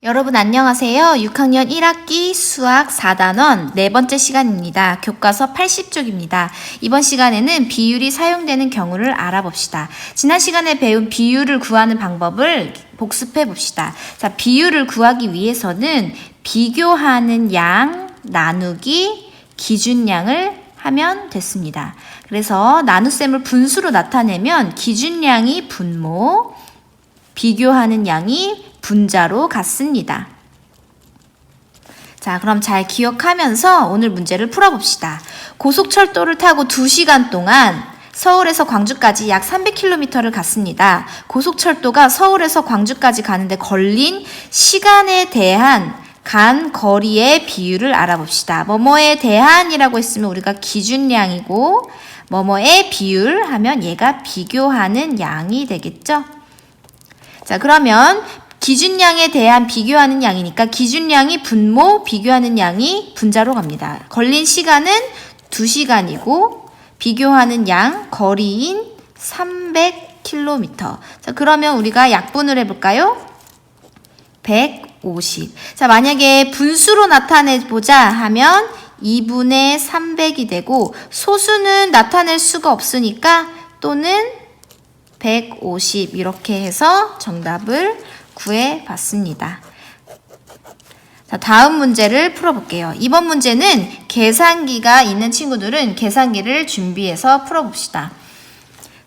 여러분 안녕하세요. 6학년 1학기 수학 4단원 네 번째 시간입니다. 교과서 80쪽입니다. 이번 시간에는 비율이 사용되는 경우를 알아봅시다. 지난 시간에 배운 비율을 구하는 방법을 복습해 봅시다. 자, 비율을 구하기 위해서는 비교하는 양 나누기 기준량을 하면 됐습니다. 그래서 나눗셈을 분수로 나타내면 기준량이 분모, 비교하는 양이 분자로 같습니다. 자, 그럼 잘 기억하면서 오늘 문제를 풀어봅시다. 고속철도를 타고 2시간 동안 서울에서 광주까지 약 300km를 갔습니다. 고속철도가 서울에서 광주까지 가는데 걸린 시간에 대한 간 거리의 비율을 알아봅시다. 뭐뭐에 대한이라고 했으면 우리가 기준량이고 뭐뭐의 비율 하면 얘가 비교하는 양이 되겠죠? 자, 그러면 기준량에 대한 비교하는 양이니까 기준량이 분모, 비교하는 양이 분자로 갑니다. 걸린 시간은 2시간이고 비교하는 양, 거리인 300km. 자, 그러면 우리가 약분을 해볼까요? 150. 자, 만약에 분수로 나타내보자 하면 2분의 300이 되고 소수는 나타낼 수가 없으니까 또는 150 이렇게 해서 정답을 구해봤습니다. 자, 다음 문제를 풀어볼게요. 이번 문제는 계산기가 있는 친구들은 계산기를 준비해서 풀어봅시다.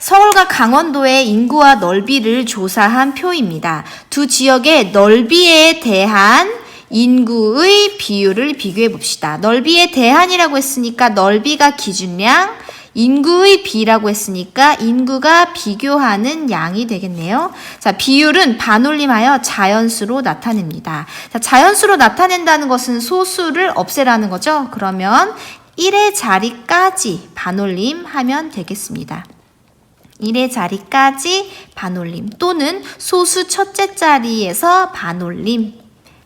서울과 강원도의 인구와 넓이를 조사한 표입니다. 두 지역의 넓이에 대한 인구의 비율을 비교해 봅시다. 넓이에 대한이라고 했으니까 넓이가 기준량, 인구의 비라고 했으니까 인구가 비교하는 양이 되겠네요. 자, 비율은 반올림하여 자연수로 나타냅니다. 자, 자연수로 나타낸다는 것은 소수를 없애라는 거죠. 그러면 1의 자리까지 반올림하면 되겠습니다. 1의 자리까지 반올림 또는 소수 첫째 자리에서 반올림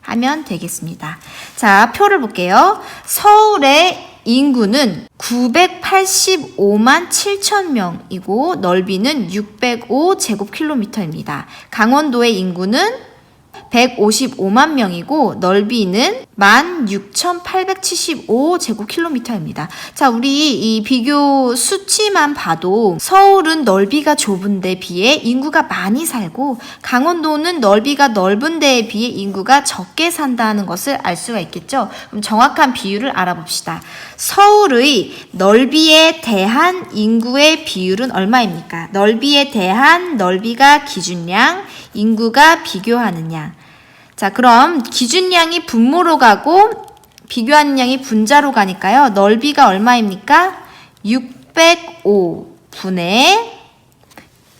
하면 되겠습니다. 자, 표를 볼게요. 서울의 인구는 985만 7천 명이고 넓이는 605제곱킬로미터입니다. 강원도의 인구는 155만 명이고 넓이는 16,875제곱킬로미터입니다. 자, 우리 이 비교 수치만 봐도 서울은 넓이가 좁은 데에 비해 인구가 많이 살고 강원도는 넓이가 넓은 데에 비해 인구가 적게 산다는 것을 알 수가 있겠죠. 그럼 정확한 비율을 알아봅시다. 서울의 넓이에 대한 인구의 비율은 얼마입니까? 넓이에 대한 넓이가 기준량, 인구가 비교하는 양. 자, 그럼 기준량이 분모로 가고 비교하는 양이 분자로 가니까요. 넓이가 얼마입니까? 605분의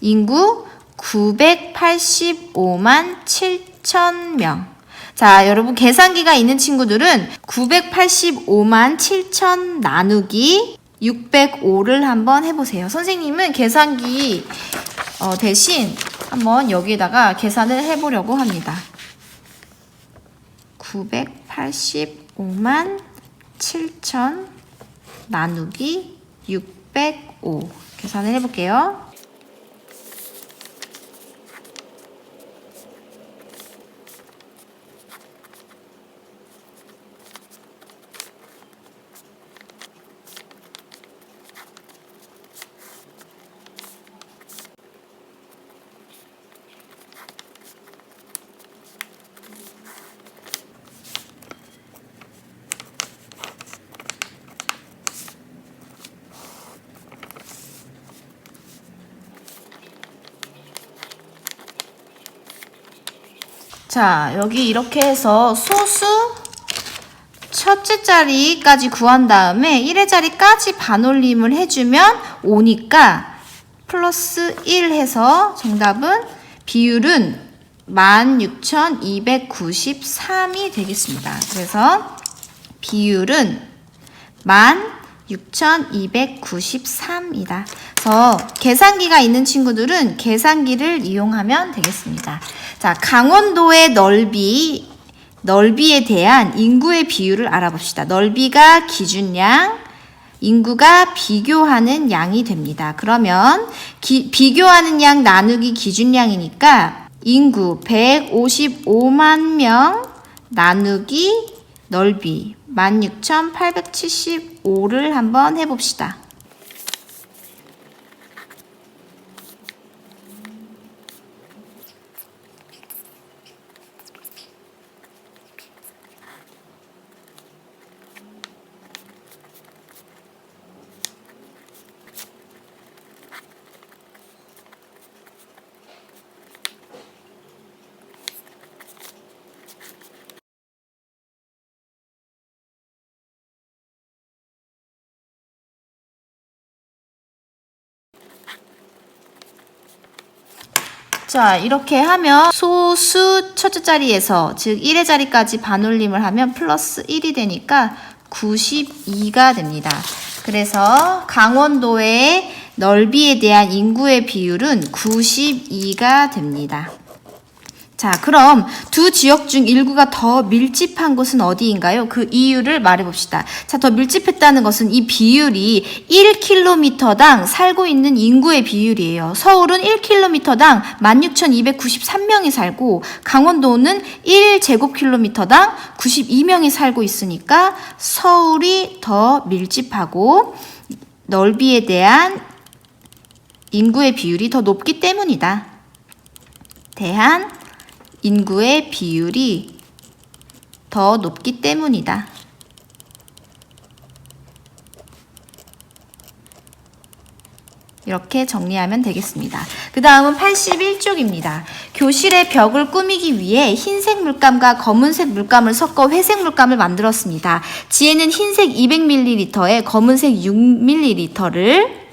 인구 985만 7천 명. 자, 여러분 계산기가 있는 친구들은 985만 7천 나누기 605를 한번 해보세요. 선생님은 계산기 대신 한번 여기에다가 계산을 해보려고 합니다. 985만 7천 나누기 605 계산을 해볼게요. 자, 여기 이렇게 해서 소수 첫째 자리까지 구한 다음에 1의 자리까지 반올림을 해주면 5니까 플러스 1 해서 정답은 비율은 16,293이 되겠습니다. 그래서 비율은 16,293이다. 그래서 계산기가 있는 친구들은 계산기를 이용하면 되겠습니다. 자, 강원도의 넓이에 대한 인구의 비율을 알아봅시다. 넓이가 기준량, 인구가 비교하는 양이 됩니다. 그러면 비교하는 양 나누기 기준량이니까 인구 155만 명 나누기 넓이 16,875를 한번 해봅시다. 자, 이렇게 하면 소수 첫째 자리에서 즉 1의 자리까지 반올림을 하면 플러스 1이 되니까 92가 됩니다. 그래서 강원도의 넓이에 대한 인구의 비율은 92가 됩니다. 자, 그럼 두 지역 중 일구가 더 밀집한 곳은 어디인가요? 그 이유를 말해봅시다. 자, 더 밀집했다는 것은 이 비율이 1km당 살고 있는 인구의 비율이에요. 서울은 1km당 16,293명이 살고 강원도는 1제곱킬로미터당 92명이 살고 있으니까 서울이 더 밀집하고 넓이에 대한 인구의 비율이 더 높기 때문이다. 대한 인구의 비율이 더 높기 때문이다. 이렇게 정리하면 되겠습니다. 그 다음은 81쪽입니다. 교실의 벽을 꾸미기 위해 흰색 물감과 검은색 물감을 섞어 회색 물감을 만들었습니다. 지혜는 흰색 200ml에 검은색 6ml를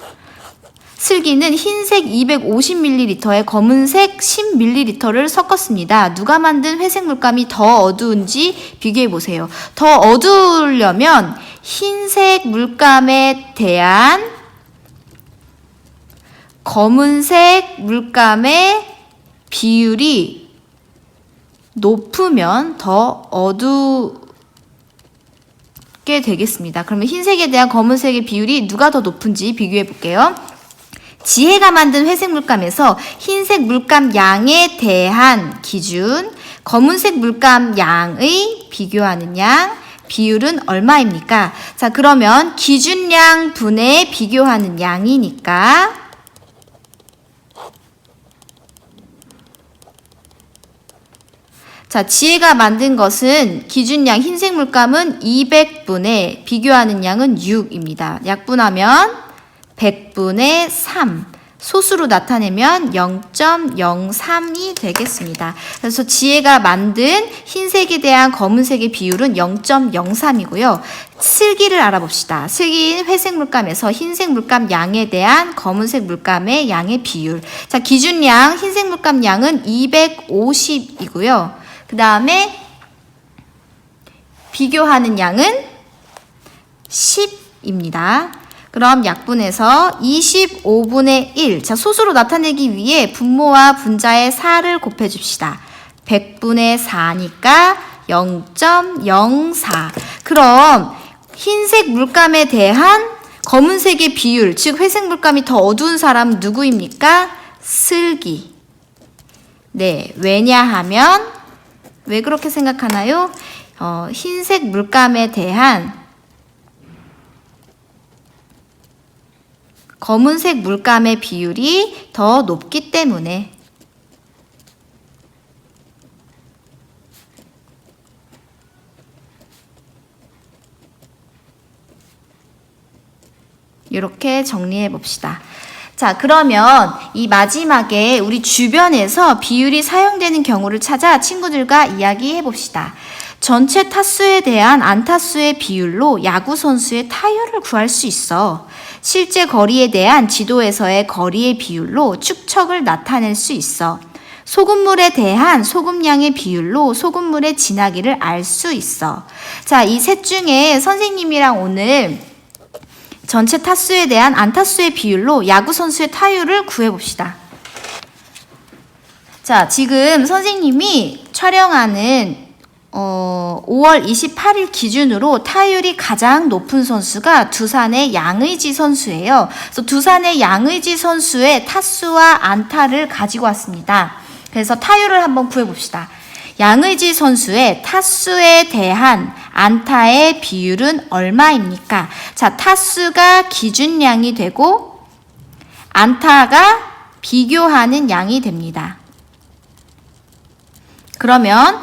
슬기는 흰색 250ml에 검은색 10ml를 섞었습니다. 누가 만든 회색 물감이 더 어두운지 비교해보세요. 더 어두우려면 흰색 물감에 대한 검은색 물감의 비율이 높으면 더 어둡게 되겠습니다. 그러면 흰색에 대한 검은색의 비율이 누가 더 높은지 비교해볼게요. 지혜가 만든 회색 물감에서 흰색 물감 양에 대한 기준, 검은색 물감 양의 비교하는 양, 비율은 얼마입니까? 자, 그러면 기준량 분의 비교하는 양이니까 자, 지혜가 만든 것은 기준량 흰색 물감은 200분의 비교하는 양은 6입니다. 약분하면 100분의 3, 소수로 나타내면 0.03이 되겠습니다. 그래서 지혜가 만든 흰색에 대한 검은색의 비율은 0.03이고요. 슬기를 알아봅시다. 슬기는 회색 물감에서 흰색 물감 양에 대한 검은색 물감의 양의 비율. 자, 기준량 흰색 물감 양은 250이고요. 그 다음에 비교하는 양은 10입니다. 그럼 약분해서 25분의 1. 자, 소수로 나타내기 위해 분모와 분자의 4를 곱해줍시다. 100분의 4니까 0.04. 그럼 흰색 물감에 대한 검은색의 비율, 즉 회색 물감이 더 어두운 사람은 누구입니까? 슬기. 네, 왜냐하면 왜 그렇게 생각하나요? 흰색 물감에 대한 검은색 물감의 비율이 더 높기 때문에. 이렇게 정리해 봅시다. 자, 그러면 이 마지막에 우리 주변에서 비율이 사용되는 경우를 찾아 친구들과 이야기해 봅시다. 전체 타수에 대한 안타수의 비율로 야구 선수의 타율을 구할 수 있어. 실제 거리에 대한 지도에서의 거리의 비율로 축척을 나타낼 수 있어. 소금물에 대한 소금량의 비율로 소금물의 진하기를 알 수 있어. 자, 이 셋 중에 선생님이랑 오늘 전체 타수에 대한 안타수의 비율로 야구 선수의 타율을 구해봅시다. 자, 지금 선생님이 촬영하는 5월 28일 기준으로 타율이 가장 높은 선수가 두산의 양의지 선수예요. 그래서 두산의 양의지 선수의 타수와 안타를 가지고 왔습니다. 그래서 타율을 한번 구해봅시다. 양의지 선수의 타수에 대한 안타의 비율은 얼마입니까? 자, 타수가 기준량이 되고 안타가 비교하는 양이 됩니다. 그러면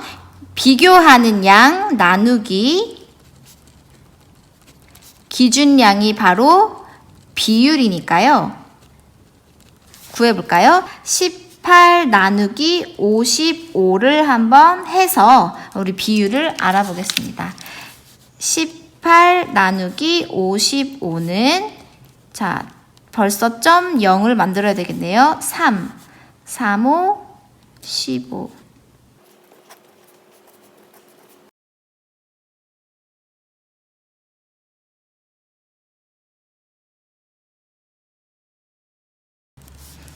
비교하는 양 나누기 기준량이 바로 비율이니까요. 구해볼까요? 18 나누기 55를 한번 해서 우리 비율을 알아보겠습니다. 18 나누기 55는 자, 벌써 점 0을 만들어야 되겠네요. 3, 3, 5, 15.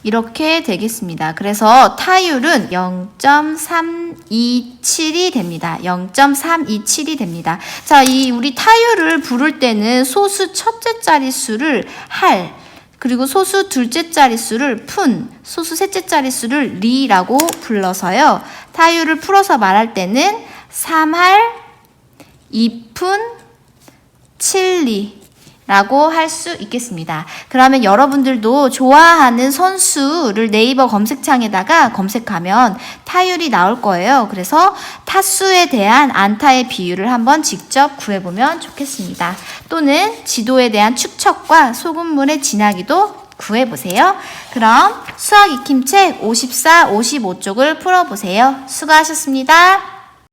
이렇게 되겠습니다. 그래서 타율은 0.327이 됩니다. 0.327이 됩니다. 자, 이 우리 타율을 부를 때는 소수 첫째 자릿수를 할, 그리고 소수 둘째 자릿수를 푼, 소수 셋째 자릿수를 리라고 불러서요. 타율을 풀어서 말할 때는 3할 2푼 7리 라고 할 수 있겠습니다. 그러면 여러분들도 좋아하는 선수를 네이버 검색창에다가 검색하면 타율이 나올 거예요. 그래서 타수에 대한 안타의 비율을 한번 직접 구해보면 좋겠습니다. 또는 지도에 대한 축척과 소금물의 진하기도 구해보세요. 그럼 수학 익힘책 54, 55쪽을 풀어보세요. 수고하셨습니다.